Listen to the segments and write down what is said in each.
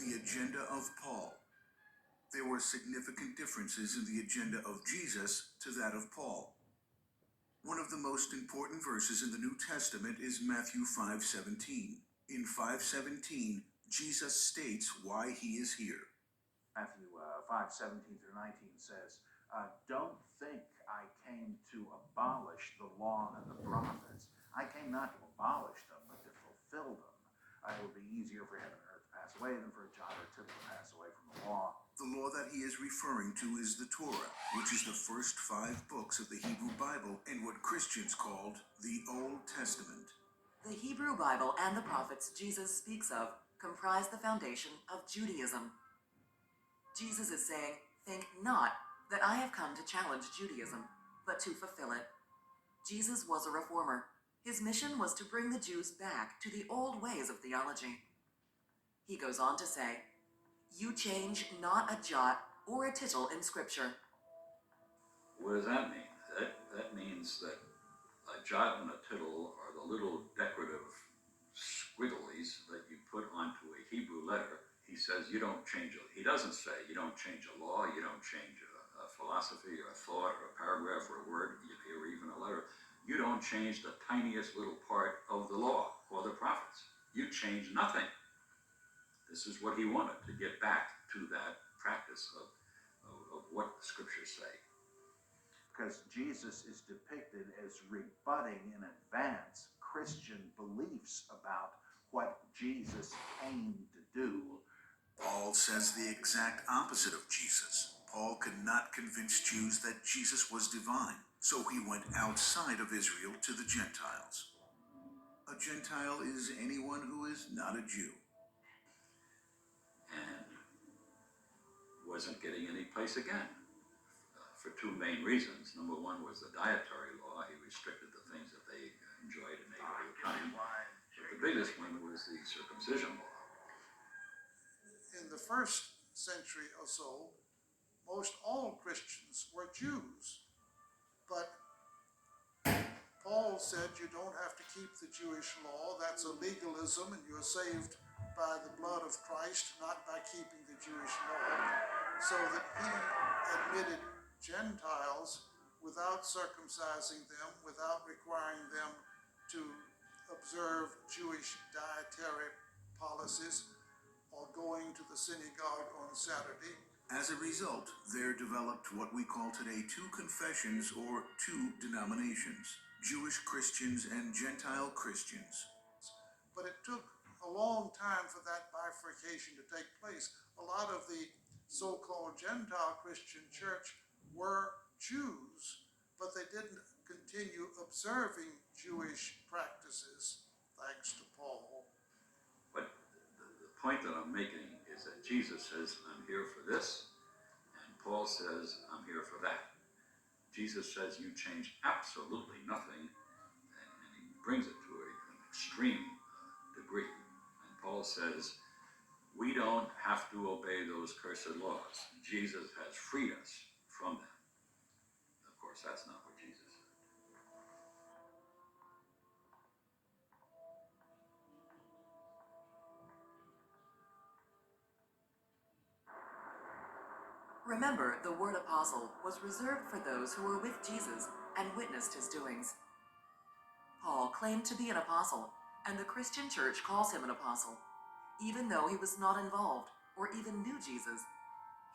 the agenda of Paul. There were significant differences in the agenda of Jesus to that of Paul. One of the most important verses in the New Testament is Matthew 5:17. In 5:17, Jesus states why he is here. Matthew 5:17 through 19 says, "Don't think I came to abolish the law and the prophets. I came not to abolish them, but to fulfill them. It would be easier for heaven and earth to pass away than for a jot or tittle to pass away from the law." The law that he is referring to is the Torah, which is the first 5 books of the Hebrew Bible and what Christians called the Old Testament. The Hebrew Bible and the prophets Jesus speaks of comprise the foundation of Judaism. Jesus is saying, think not that I have come to challenge Judaism, but to fulfill it. Jesus was a reformer. His mission was to bring the Jews back to the old ways of theology. He goes on to say, "You change not a jot or a tittle in Scripture." What does that mean? That means that a jot and a tittle are the little decorative squigglies that you put onto a Hebrew letter. He says you don't change it. He doesn't say you don't change a law, you don't change a philosophy or a thought or a paragraph or a word or even a letter. You don't change the tiniest little part of the law or the prophets. You change nothing. This is what he wanted, to get back to that practice of what the scriptures say. Because Jesus is depicted as rebutting in advance Christian beliefs about what Jesus came to do. Paul says the exact opposite of Jesus. Paul could not convince Jews that Jesus was divine, so he went outside of Israel to the Gentiles. A Gentile is anyone who is not a Jew. And wasn't getting any place again for 2 main reasons. Number one was the dietary law. He restricted the things that they enjoyed and ate all the time. But the biggest one was the circumcision law. In the first century or so, most all Christians were Jews. But Paul said you don't have to keep the Jewish law. That's a legalism, and you're saved by the blood of Christ, not by keeping the Jewish law. So that he admitted Gentiles without circumcising them, without requiring them to observe Jewish dietary policies or going to the synagogue on Saturday. As a result, there developed what we call today 2 confessions or 2 denominations, Jewish Christians and Gentile Christians. But it took a long time for that bifurcation to take place. A lot of the so-called Gentile Christian church were Jews, but they didn't continue observing Jewish practices, thanks to Paul. But the point that I'm making is that Jesus says, I'm here for this, and Paul says, I'm here for that. Jesus says you change absolutely nothing, and he brings it to an extreme degree. And Paul says, we don't have to obey those cursed laws. Jesus has freed us from them. Of course, that's not what Jesus said. Remember, the word apostle was reserved for those who were with Jesus and witnessed his doings. Paul claimed to be an apostle, and the Christian church calls him an apostle, even though he was not involved or even knew Jesus.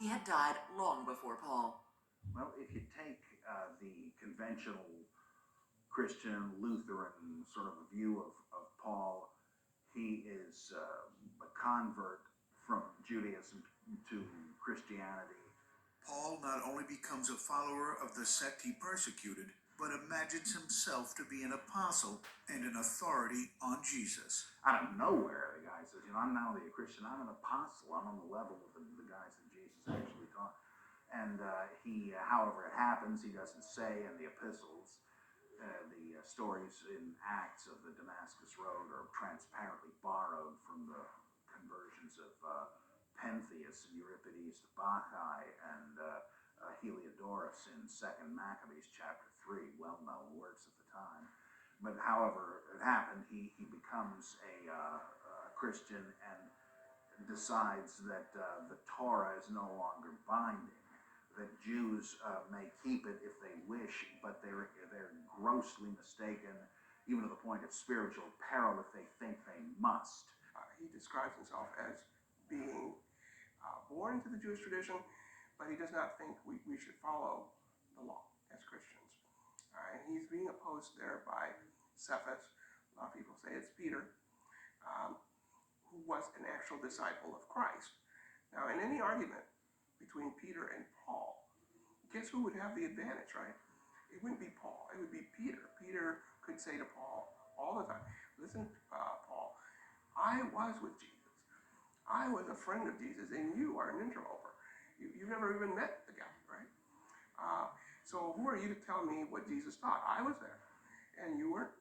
He had died long before Paul. Well, if you take the conventional Christian, Lutheran sort of view of Paul, he is a convert from Judaism to Christianity. Paul not only becomes a follower of the sect he persecuted, but imagines himself to be an apostle and an authority on Jesus. Out of nowhere, the guy says, I'm not only a Christian, I'm an apostle. I'm on the level of the guys that Jesus actually taught. And he, however it happens, he doesn't say in the epistles. The stories in Acts of the Damascus Road are transparently borrowed from the conversions of Pentheus and Euripides the Bacchae and Heliodorus in 2 Maccabees chapter 3, well-known works at the time. But however it happened, he becomes a Christian, and decides that the Torah is no longer binding, that Jews may keep it if they wish, but they're grossly mistaken, even to the point of spiritual peril if they think they must. He describes himself as being born into the Jewish tradition, but he does not think we should follow the law as Christians. And he's being opposed there by Cephas. A lot of people say it's Peter, who was an actual disciple of Christ. Now, in any argument between Peter and Paul, guess who would have the advantage, right? It wouldn't be Paul, it would be Peter. Peter could say to Paul all the time, listen, Paul, I was with Jesus. I was a friend of Jesus, and you are an interloper. You've never even met the guy, right? So who are you to tell me what Jesus taught? I was there, and you weren't.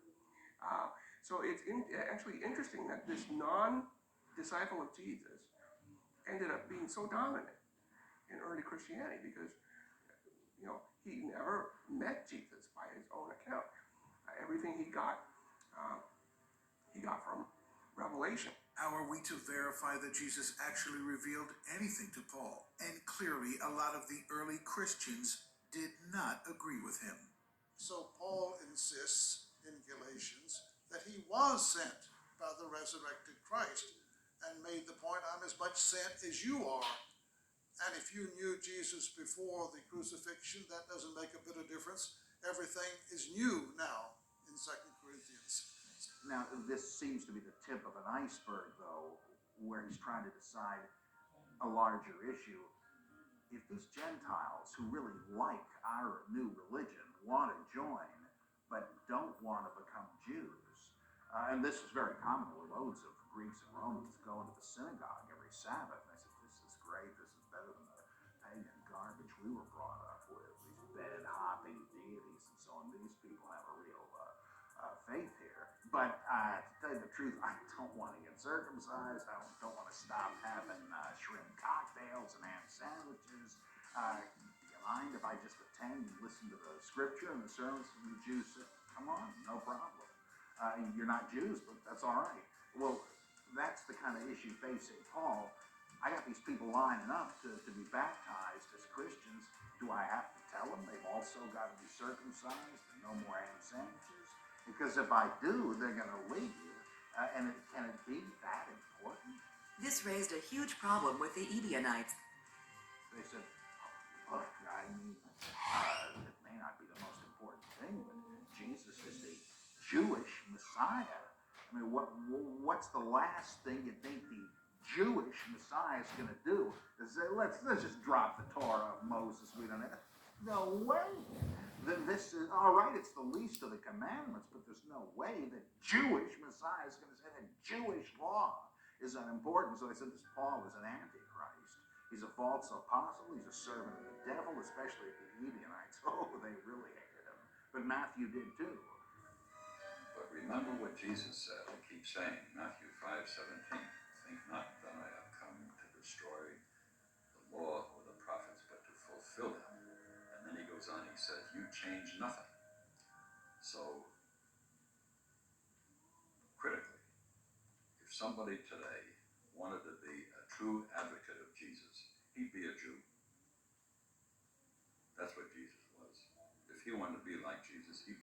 So it's actually interesting that this non-disciple of Jesus ended up being so dominant in early Christianity because, he never met Jesus by his own account. Everything he got from revelation. How are we to verify that Jesus actually revealed anything to Paul? And clearly, a lot of the early Christians did not agree with him. So Paul insists in Galatians that he was sent by the resurrected Christ and made the point, I'm as much sent as you are. And if you knew Jesus before the crucifixion, that doesn't make a bit of difference. Everything is new now in 2 Corinthians. Now, this seems to be the tip of an iceberg, though, where he's trying to decide a larger issue. If these Gentiles who really like our new religion want to join, but don't want to become Jews, and this is very common, with loads of Greeks and Romans going to the synagogue every Sabbath. And I said, this is great, this is better than the pagan garbage we were brought up with, these bed-hopping deities and so on. These people have a real faith here. But to tell you the truth, I don't want to get circumcised. I don't want to stop having shrimp cocktails and ham sandwiches. Do you mind if I just attend and listen to the scripture and the sermons from the Jews? Come on, no problem. You're not Jews, but that's all right. Well, that's the kind of issue facing Paul. I got these people lining up to be baptized as Christians. Do I have to tell them they've also got to be circumcised and no more ham sandwiches? Because if I do, they're going to leave. And can it be that important? This raised a huge problem with the Ebionites. They said, look, I mean, it may not be the most important thing, but Jesus is the Jewish Messiah. I mean, what's the last thing you think the Jewish Messiah is going to do? Is say, let's just drop the Torah of Moses. We don't have. No way. Then this is, all right, it's the least of the commandments, but there's no way that Jewish Messiah is going to say that Jewish law is unimportant. So I said this Paul is an antichrist. He's a false apostle. He's a servant of the devil, especially the Ebionites. Oh, they really hated him. But Matthew did too. But remember what Jesus said, and keep saying, Matthew 5:17, think not that I have come to destroy the law or the prophets, but to fulfill them. And then he goes on, he says, you change nothing. So, critically, if somebody today wanted to be a true advocate of Jesus, he'd be a Jew. That's what Jesus was. If he wanted to be like Jesus, he'd